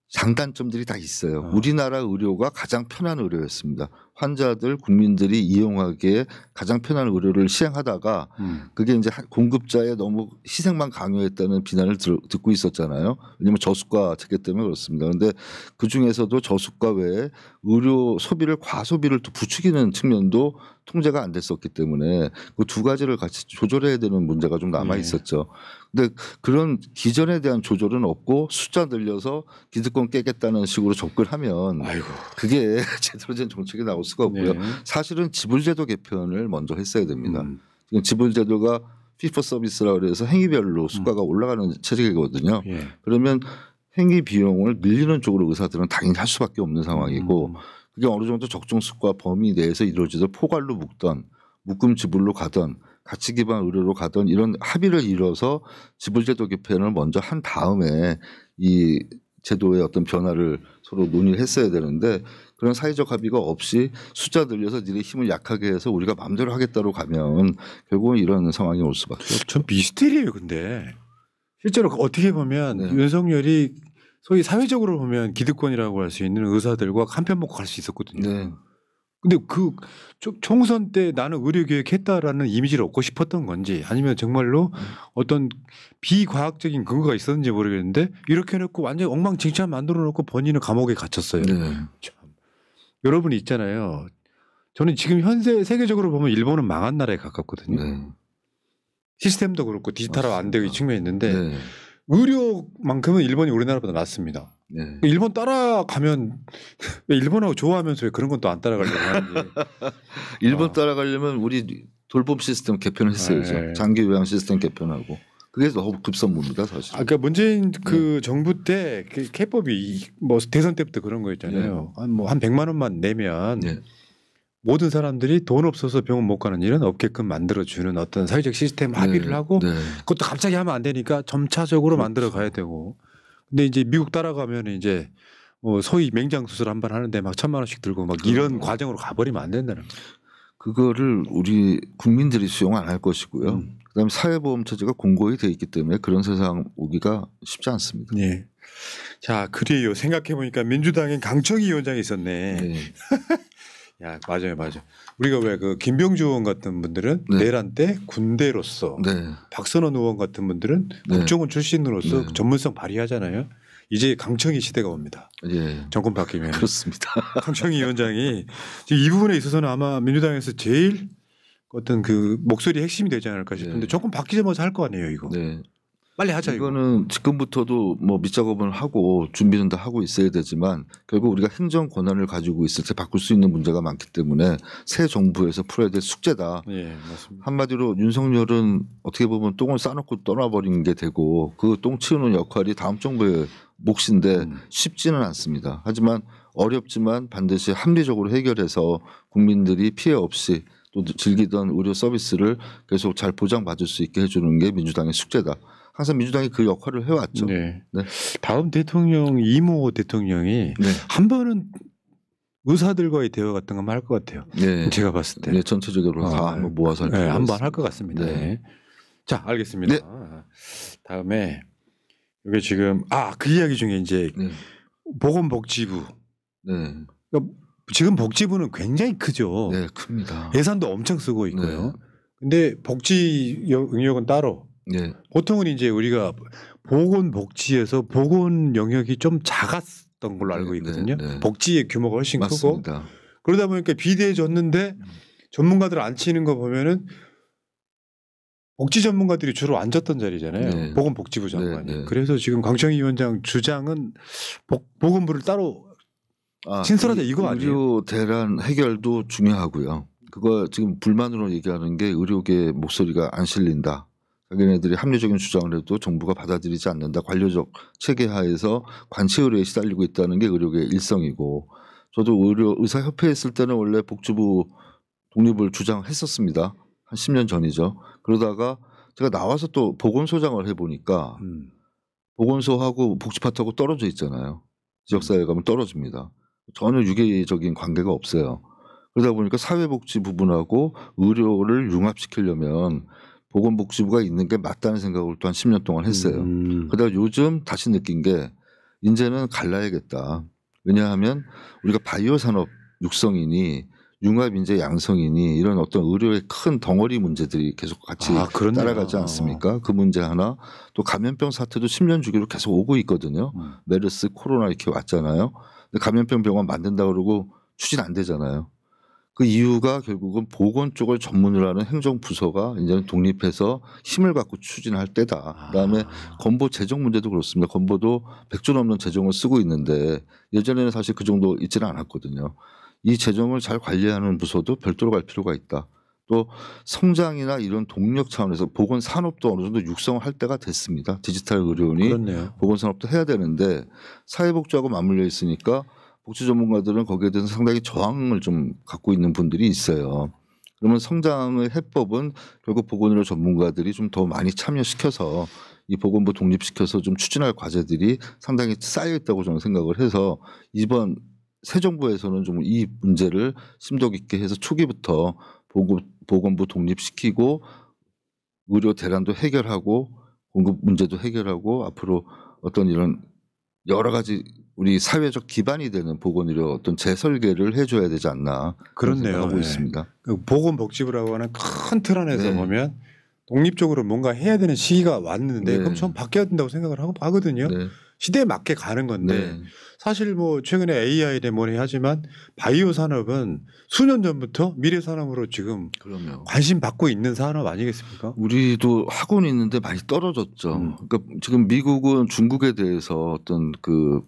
장단점들이 다 있어요. 우리나라 의료가 가장 편한 의료였습니다. 환자들, 국민들이 이용하기에 가장 편한 의료를 시행하다가 그게 이제 공급자의 너무 희생만 강요했다는 비난을 듣고 있었잖아요. 왜냐하면 저수가 체계 때문에 그렇습니다. 그런데 그 중에서도 저수가 외에 의료 소비를 과소비를 또 부추기는 측면도 통제가 안 됐었기 때문에 그 두 가지를 같이 조절해야 되는 문제가 좀 남아 있었죠. 근데 그런 기전에 대한 조절은 없고 숫자 늘려서 기득권 깨겠다는 식으로 접근하면 그게 제대로 된 정책이 나올 수가 없고요. 사실은 지불제도 개편을 먼저 했어야 됩니다. 지금 지불제도가 피퍼 서비스라고 해서 행위별로 수가가 올라가는 체제거든요. 그러면 행위 비용을 늘리는 쪽으로 의사들은 당연히 할 수밖에 없는 상황이고, 그게 어느 정도 적정수가 범위 내에서 이루어지던 포괄로 묶던 묶음 지불로 가던 가치 기반 의료로 가던 이런 합의를 이뤄서 지불제도 개편을 먼저 한 다음에 이 제도의 어떤 변화를 서로 논의를 했어야 되는데, 그런 사회적 합의가 없이 숫자 늘려서 니네 힘을 약하게 해서 우리가 마음대로 하겠다로 가면 결국은 이런 상황이 올 수밖에 없죠. 전 미스테리예요. 근데 실제로 어떻게 보면 네. 윤석열이 소위 사회적으로 보면 기득권이라고 할 수 있는 의사들과 한편 먹고 갈 수 있었거든요. 네. 근데 그 총선 때 나는 의료개혁 했다라는 이미지를 얻고 싶었던 건지 아니면 정말로 어떤 비과학적인 근거가 있었는지 모르겠는데 이렇게 해놓고 완전히 엉망진창 만들어 놓고 본인은 감옥에 갇혔어요. 네. 참. 여러분이 있잖아요. 저는 지금 현재 세계적으로 보면 일본은 망한 나라에 가깝거든요. 네. 시스템도 그렇고 디지털화 안 되고 측면이 있는데 네. 의료만큼은 일본이 우리나라보다 낫습니다. 네. 일본 따라가면 왜 일본하고 좋아하면서 왜 그런 건 또 안 따라가려고 하는지. 일본 따라가려면 우리 돌봄 시스템 개편했어야죠. 네. 장기 요양 시스템 개편하고 그게 너무 급선무입니다, 사실. 그러니까 문재인 그 정부 때 그 K법이 뭐 대선 때부터 그런 거 있잖아요. 한 100만 원만 내면 네. 모든 사람들이 돈 없어서 병원 못 가는 일은 없게끔 만들어주는 어떤 사회적 시스템 합의를 네. 하고 네. 그것도 갑자기 하면 안 되니까 점차적으로 그렇죠. 만들어 가야 되고. 근데 이제 미국 따라가면 이제 뭐 소위 맹장 수술 한 번 하는데 막 1,000만 원씩 들고 막 이런 과정으로 가버리면 안 된다는 거예요. 그거를 우리 국민들이 수용 안 할 것이고요. 그다음에 사회보험 체제가 공고히 돼 있기 때문에 그런 세상 오기가 쉽지 않습니다. 네. 자, 그래요. 생각해 보니까 민주당엔 강청희 위원장이 있었네. 네. 야, 맞아요. 우리가 왜 그 김병주 의원 같은 분들은 네. 내란 때 군대로서 네. 박선원 의원 같은 분들은 네. 국정원 출신으로서 네. 전문성 발휘하잖아요. 이제 강청희 시대가 옵니다. 예. 정권 바뀌면 그렇습니다. 강청희 위원장이 지금 이 부분에 있어서는 아마 민주당에서 제일 어떤 그 목소리 핵심이 되지 않을까 싶은데 네. 조금 바뀌자마자 할 거 아니에요, 이거. 네. 빨리 하자 이거. 이거는 지금부터도 뭐 밑작업을 하고 준비는 다 하고 있어야 되지만 결국 우리가 행정 권한을 가지고 있을 때 바꿀 수 있는 문제가 많기 때문에 새 정부에서 풀어야 될 숙제다. 예, 맞습니다. 한마디로 윤석열은 어떻게 보면 똥을 싸놓고 떠나버린 게 되고 그 똥 치우는 역할이 다음 정부의 몫인데 쉽지는 않습니다. 하지만 어렵지만 반드시 합리적으로 해결해서 국민들이 피해 없이 또 즐기던 의료 서비스를 계속 잘 보장받을 수 있게 해주는 게 민주당의 숙제다. 항상 민주당이 그 역할을 해왔죠. 네. 네. 다음 대통령 이모 대통령이 네. 한 번은 의사들과의 대화 같은 거 한번 할 것 같아요. 네. 제가 봤을 때. 네, 전체적으로 다 한번 모아서 할 네, 필요가 한번 할 있습니다. 것 같습니다. 네. 네. 자, 알겠습니다. 네. 다음에 이게 지금 그 이야기 중에 이제 네. 보건복지부. 네. 그러니까 지금 복지부는 굉장히 크죠. 네, 큽니다. 예산도 엄청 쓰고 있고요. 네. 근데 복지 영역은 따로. 네. 보통은 이제 우리가 보건복지에서 보건 영역이 좀 작았던 걸로 알고 있거든요. 네. 복지의 규모가 훨씬 크고 맞습니다. 그러다 보니까 비대해졌는데 전문가들 안 치는 거 보면은 복지 전문가들이 주로 앉았던 자리잖아요. 네. 보건복지부 장관이. 네. 그래서 지금 강청희 위원장 주장은 보건부를 따로 신설하자 이거 아니에요? 의료 대란 해결도 중요하고요. 그거 지금 불만으로 얘기하는 게 의료계 목소리가 안 실린다. 자기네들이 합리적인 주장을 해도 정부가 받아들이지 않는다. 관료적 체계 하에서 관치 의료에 시달리고 있다는 게 의료계의 일성이고 저도 의사협회에 있을 때는 원래 복지부 독립을 주장했었습니다. 한 10년 전이죠. 그러다가 제가 나와서 또 보건소장을 해보니까 보건소하고 복지파트하고 떨어져 있잖아요. 지역사회에 가면 떨어집니다. 전혀 유계적인 관계가 없어요. 그러다 보니까 사회복지 부분하고 의료를 융합시키려면 보건복지부가 있는 게 맞다는 생각을 또 한 10년 동안 했어요. 그러다가 요즘 다시 느낀 게 이제는 갈라야겠다. 왜냐하면 우리가 바이오 산업 육성이니 융합 인재 양성이니 이런 어떤 의료의 큰 덩어리 문제들이 계속 같이 따라가지 않습니까? 그 문제 하나 또 감염병 사태도 10년 주기로 계속 오고 있거든요. 메르스 코로나 이렇게 왔잖아요. 근데 감염병 병원 만든다 그러고 추진 안 되잖아요. 그 이유가 결국은 보건 쪽을 전문으로 하는 행정부서가 이제는 독립해서 힘을 갖고 추진할 때다. 그다음에 건보 재정 문제도 그렇습니다. 건보도 100조 넘는 재정을 쓰고 있는데 예전에는 사실 그 정도 있지는 않았거든요. 이 재정을 잘 관리하는 부서도 별도로 갈 필요가 있다. 또 성장이나 이런 동력 차원에서 보건 산업도 어느 정도 육성을 할 때가 됐습니다. 디지털 의료원이 보건 산업도 해야 되는데 사회복지하고 맞물려 있으니까 복지 전문가들은 거기에 대해서 상당히 저항을 좀 갖고 있는 분들이 있어요. 그러면 성장의 해법은 결국 보건의료 전문가들이 좀 더 많이 참여시켜서 이 보건부 독립시켜서 좀 추진할 과제들이 상당히 쌓여 있다고 저는 생각을 해서 이번 새 정부에서는 좀 이 문제를 심도 깊게 해서 초기부터 보건부 독립시키고 의료 대란도 해결하고 공급 문제도 해결하고 앞으로 어떤 이런 여러 가지 우리 사회적 기반이 되는 보건의료 어떤 재설계를 해줘야 되지 않나 그런 그렇네요. 생각하고 네. 있습니다. 그 보건복지부라고 하는 큰 틀 안에서 네. 보면 독립적으로 뭔가 해야 되는 시기가 왔는데 네. 그럼 전 바뀌어야 된다고 생각을 하거든요. 네. 시대에 맞게 가는 건데 네. 사실 뭐 최근에 AI에 뭐니 하지만 바이오 산업은 수년 전부터 미래 산업으로 지금 그럼요. 관심 받고 있는 산업 아니겠습니까? 우리도 하고는 있는데 많이 떨어졌죠. 그러니까 지금 미국은 중국에 대해서 어떤 그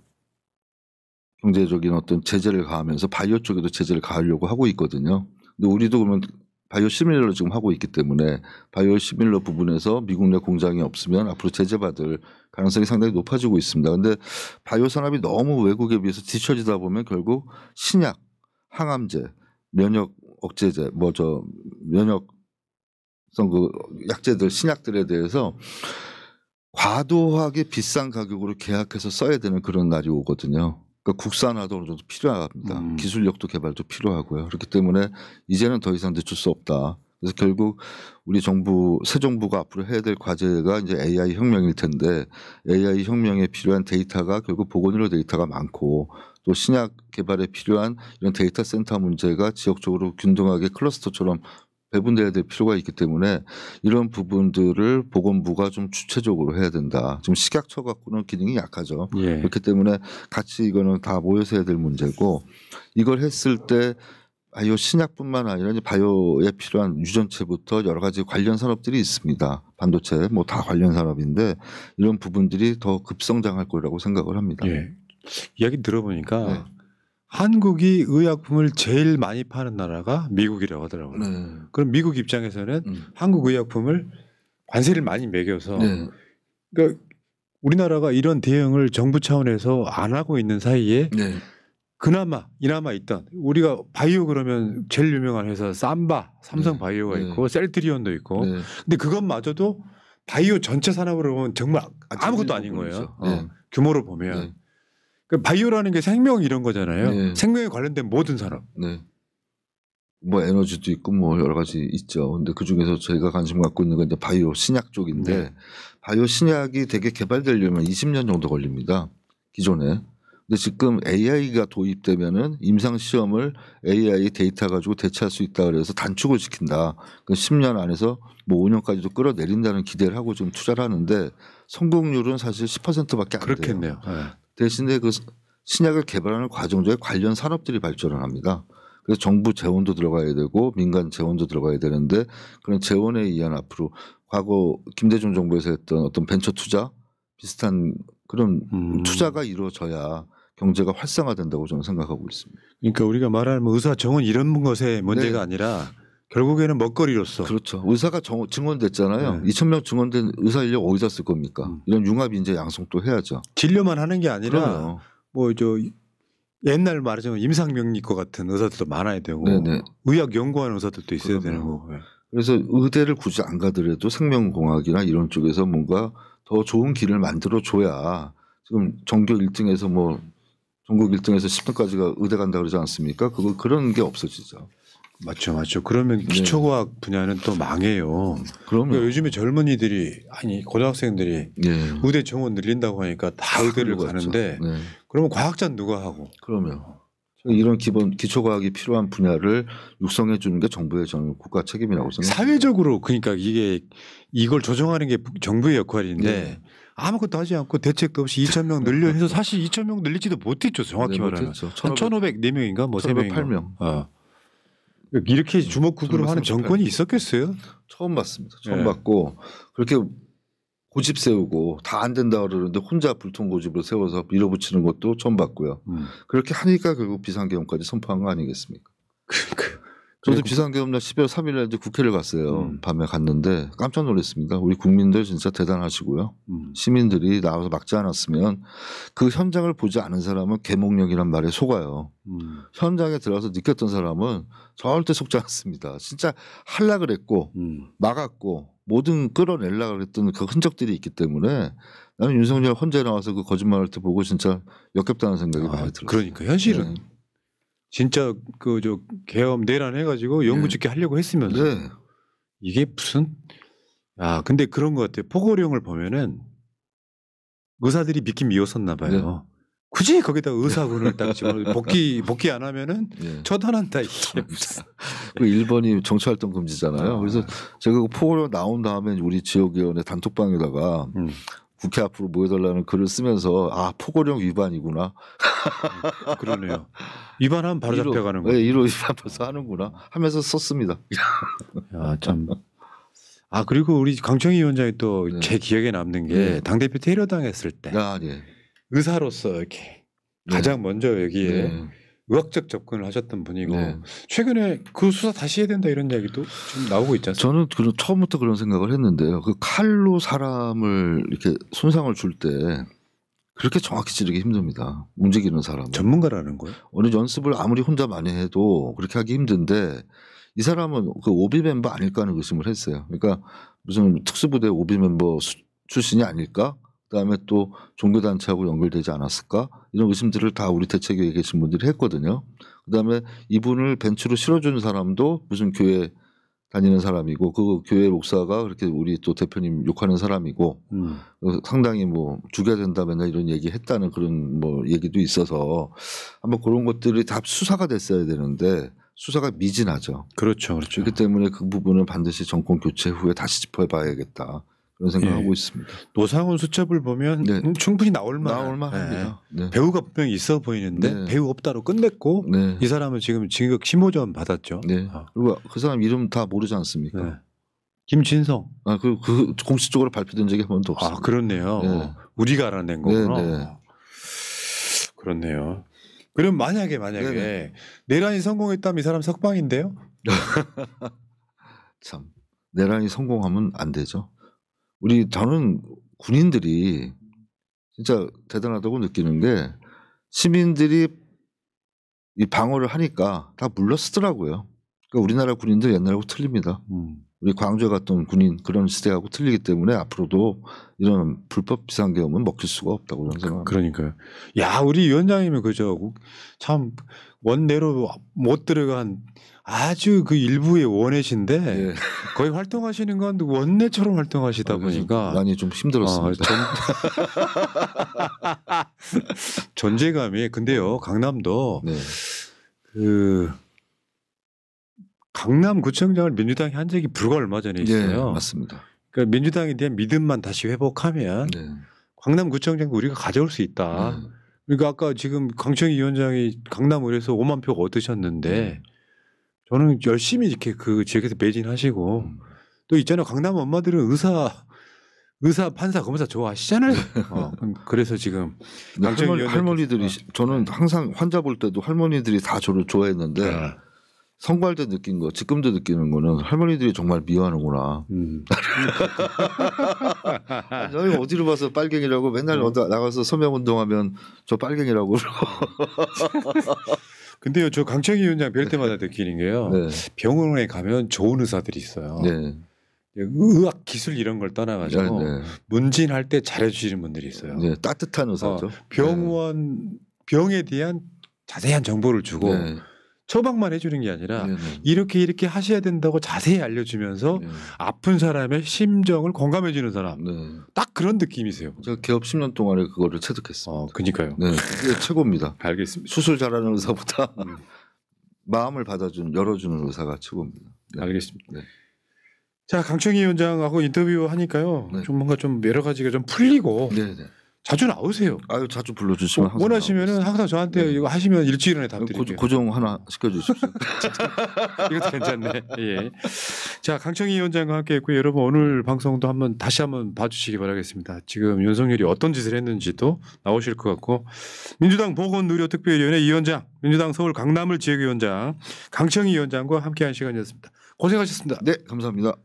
경제적인 어떤 제재를 가하면서 바이오 쪽에도 제재를 가하려고 하고 있거든요. 근데 우리도 그러면 바이오 시밀러를 지금 하고 있기 때문에 바이오 시밀러 부분에서 미국 내 공장이 없으면 앞으로 제재받을 가능성이 상당히 높아지고 있습니다. 근데 바이오 산업이 너무 외국에 비해서 뒤처지다 보면 결국 신약, 항암제, 면역 억제제, 면역성 그 약제들, 신약들에 대해서 과도하게 비싼 가격으로 계약해서 써야 되는 그런 날이 오거든요. 그러니까 국산화도 어느 정도 필요합니다. 기술력도 개발도 필요하고요. 그렇기 때문에 이제는 더 이상 늦출 수 없다. 그래서 결국 우리 정부, 새 정부가 앞으로 해야 될 과제가 이제 AI 혁명일 텐데 AI 혁명에 필요한 데이터가 결국 보건의료 데이터가 많고 또 신약 개발에 필요한 이런 데이터 센터 문제가 지역적으로 균등하게 클러스터처럼 배분돼야 될 필요가 있기 때문에 이런 부분들을 보건부가 좀 주체적으로 해야 된다. 지금 식약처 갖고는 기능이 약하죠. 예. 그렇기 때문에 같이 이거는 다 모여서 해야 될 문제고 이걸 했을 때 바이오 신약뿐만 아니라 이제 바이오에 필요한 유전체부터 여러 가지 관련 산업들이 있습니다. 반도체 뭐 다 관련 산업인데 이런 부분들이 더 급성장할 거라고 생각을 합니다. 예. 이야기 들어보니까 네. 한국이 의약품을 제일 많이 파는 나라가 미국이라고 하더라고요. 네. 그럼 미국 입장에서는 한국 의약품을 관세를 많이 매겨서 네. 그러니까 우리나라가 이런 대응을 정부 차원에서 안 하고 있는 사이에 네. 이나마 있던 우리가 바이오 그러면 제일 유명한 회사 삼바, 삼성 바이오가 네. 있고 셀트리온도 있고 네. 근데 그것마저도 바이오 전체 산업으로 보면 정말 아무것도 아닌 거예요. 네. 규모로 보면. 네. 그 바이오라는 게 생명 이런 거잖아요. 네. 생명에 관련된 모든 산업. 네. 뭐 에너지도 있고 뭐 여러 가지 있죠. 근데 그 중에서 저희가 관심 갖고 있는 건 이제 바이오 신약 쪽인데 네. 바이오 신약이 되게 개발되려면 20년 정도 걸립니다. 기존에. 근데 지금 AI가 도입되면은 임상 시험을 AI 데이터 가지고 대체할 수 있다 그래서 단축을 시킨다. 그 10년 안에서 뭐 5년까지도 끌어내린다는 기대를 하고 지금 투자를 하는데 성공률은 사실 10%밖에 안 돼요. 그렇겠네요. 네. 대신에 그 신약을 개발하는 과정 중에 관련 산업들이 발전을 합니다. 그래서 정부 재원도 들어가야 되고 민간 재원도 들어가야 되는데 그런 재원에 의한 앞으로 과거 김대중 정부에서 했던 어떤 벤처 투자 비슷한 그런 투자가 이루어져야 경제가 활성화된다고 저는 생각하고 있습니다. 그러니까 우리가 말하는 뭐 의사 정원 이런 것의 문제가 네. 아니라 결국에는 먹거리로서. 그렇죠. 의사가 증원됐잖아요. 네. 2,000명 증원된 의사 인력 어디다 쓸 겁니까? 이런 융합 인재 양성도 해야죠. 진료만 하는 게 아니라 그럼요. 뭐 저 옛날 말하자면 임상병리과 같은 의사들도 많아야 되고 네네. 의학 연구하는 의사들도 있어야 그럼요. 되는 거고. 그래서 의대를 굳이 안 가더라도 생명공학이나 이런 쪽에서 뭔가 더 좋은 길을 만들어 줘야 지금 전교 1등에서 뭐 전국 1등에서 10등까지가 의대 간다 그러지 않습니까? 그런 게 없어지죠. 맞죠. 그러면 기초과학 분야는 또 망해요. 그러면 그러니까 요즘에 젊은이들이 아니 고등학생들이 예. 의대 정원 늘린다고 하니까 다 의대를 가는데 네. 그러면 과학자는 누가 하고? 그러면 이런 기초과학이 필요한 분야를 육성해 주는 게 정부의 저는 국가 책임이라고 생각합니다. 사회적으로 그러니까 이걸 조정하는 게 정부의 역할인데 네. 아무것도 하지 않고 대책도 없이 2,000명 늘려 해서 사실 2,000명 늘리지도 못했죠. 정확히 네, 말하면. 못했죠. 한 1,504명인가 뭐 3명인가. 1,508명. 이렇게 주먹구구로 하는 1,538. 정권이 있었겠어요? 처음 봤습니다. 처음 네. 봤고 그렇게 고집 세우고 다 안 된다 그러는데 혼자 불통 고집을 세워서 밀어붙이는 것도 처음 봤고요. 그렇게 하니까 결국 비상계엄까지 선포한 거 아니겠습니까? 저도 비상계엄 날 12월 3일 날 이제 국회를 갔어요. 밤에 갔는데 깜짝 놀랐습니다. 우리 국민들 진짜 대단하시고요. 시민들이 나와서 막지 않았으면 그 현장을 보지 않은 사람은 개몽령이란 말에 속아요. 현장에 들어가서 느꼈던 사람은 절대 속지 않습니다. 진짜 하려고 그랬고 막았고 뭐든 끌어내려고 그랬던 그 흔적들이 있기 때문에 나는 윤석열 혼자 나와서 그 거짓말할 때 보고 진짜 역겹다는 생각이 많이 들었어요. 그러니까 현실은 네. 진짜 그 저 계엄 내란해가지고 영구집계 하려고 했으면서 네. 이게 무슨 근데 그런 것 같아요. 포고령을 보면은 의사들이 믿긴 미웠었나 봐요. 굳이 거기다 의사군을 딱 집어 복귀 안 하면은 처단한다 이게 무슨. 그 1번이 정치활동 금지잖아요. 그래서 제가 그 포고령 나온 다음에 우리 지역위원회 단톡방에다가 국회 앞으로 모여달라는 글을 쓰면서 포고령 위반이구나. 그러네요. 위반하면 바로 잡혀가는 거예요. 1호 위반 벌써 하는구나 하면서 썼습니다. 참. 그리고 우리 강청희 위원장이 또 제 기억에 남는 게 당대표 테러당했을 때 의사로서 이렇게 가장 먼저 여기에 의학적 접근을 하셨던 분이고 최근에 그 수사 다시 해야 된다 이런 이야기도 좀 나오고 있지 않습니까? 저는 처음부터 그런 생각을 했는데요. 그 칼로 사람을 이렇게 손상을 줄 때 그렇게 정확히 찌르기 힘듭니다. 움직이는 사람은. 전문가라는 거예요? 어느 연습을 아무리 혼자 많이 해도 그렇게 하기 힘든데 이 사람은 그 오비 멤버 아닐까 하는 의심을 했어요. 그러니까 무슨 특수부대 오비 멤버 출신이 아닐까? 그다음에 또 종교단체하고 연결되지 않았을까? 이런 의심들을 다 우리 대책위에 계신 분들이 했거든요. 그다음에 이분을 벤치로 실어주는 사람도 무슨 교회 다니는 사람이고 그 교회 목사가 그렇게 우리 또 대표님 욕하는 사람이고 상당히 뭐 죽여야 된다 맨날 이런 얘기 했다는 그런 뭐 얘기도 있어서 한번 그런 것들이 다 수사가 됐어야 되는데 수사가 미진하죠. 그렇죠. 그렇기 때문에 그 부분은 반드시 정권 교체 후에 다시 짚어봐야겠다. 그런 생각하고 있습니다. 노상훈 수첩을 보면 충분히 나올 만합니다. 배우가 분명히 있어 보이는데 배우 없다로 끝냈고 이 사람은 지금 징역 15점 받았죠. 그리고 그 사람 이름 다 모르지 않습니까? 김진성. 그 공식적으로 발표된 적이 한 번도 없어요. 그렇네요. 우리가 알아낸 거구나. 그렇네요. 그럼 만약에 내란이 성공했다면 이 사람 석방인데요? 참 내란이 성공하면 안 되죠. 저는 군인들이 진짜 대단하다고 느끼는 게 시민들이 이 방어를 하니까 다 물러서더라고요. 그러니까 우리나라 군인들 옛날하고 틀립니다. 우리 광주에 갔던 군인 그런 시대하고 틀리기 때문에 앞으로도 이런 불법 비상계엄은 먹힐 수가 없다고 저는 생각합니다. 그러니까요. 우리 위원장님은 그저 참 원내로 못 들어간 아주 그 일부의 원내신데 거의 활동하시는 건 원내처럼 활동하시다 보니까 많이 좀 힘들었습니다. 존재감이 근데요 강남도 그 강남구청장을 민주당이 한 적이 불과 얼마 전에 있어요. 맞습니다. 그러니까 민주당에 대한 믿음만 다시 회복하면 강남구청장 우리가 가져올 수 있다. 그러니까 아까 지금 강청희 위원장이 강남을에서 5만 표 얻으셨는데 저는 열심히 이렇게 그 지역에서 매진하시고 또 있잖아요. 강남 엄마들은 의사, 판사, 검사 좋아하시잖아요. 그래서 지금 할머니들이 저는 항상 환자 볼 때도 할머니들이 다 저를 좋아했는데 선거할 때 느낀 거, 지금도 느끼는 거는 할머니들이 정말 미워하는구나. 저희 어디로 봐서 빨갱이라고 맨날 나가서 서명운동하면 저 빨갱이라고 그러고. 근데요, 저 강청희 위원장 뵐 때마다 느끼는 게요. 병원에 가면 좋은 의사들이 있어요. 의학 기술 이런 걸 떠나가지고 문진할 때 잘해주시는 분들이 있어요. 따뜻한 의사죠. 병에 대한 자세한 정보를 주고 처방만 해주는 게 아니라 이렇게 하셔야 된다고 자세히 알려주면서 아픈 사람의 심정을 공감해주는 사람. 딱 그런 느낌이세요. 제가 개업 10년 동안에 그거를 체득했습니다. 그러니까요. 그게 최고입니다. 알겠습니다. 수술 잘하는 의사보다 마음을 열어주는 의사가 최고입니다. 알겠습니다. 자, 강청희 위원장하고 인터뷰 하니까요. 좀 뭔가 좀 여러 가지가 좀 풀리고 자주 나오세요. 자주 불러주시면 항상 원하시면은 항상 저한테 이거 하시면 일주일 안에 답 드릴게요. 고정 하나 시켜주십시오. 이것도 괜찮네. 자, 강청희 위원장과 함께했고 여러분 오늘 방송도 다시 한번 봐주시기 바라겠습니다. 지금 윤석열이 어떤 짓을 했는지도 나오실 것 같고 민주당 보건의료특별위원회 위원장, 민주당 서울 강남을 지역위원장 강청희 위원장과 함께한 시간이었습니다. 고생하셨습니다. 네, 감사합니다.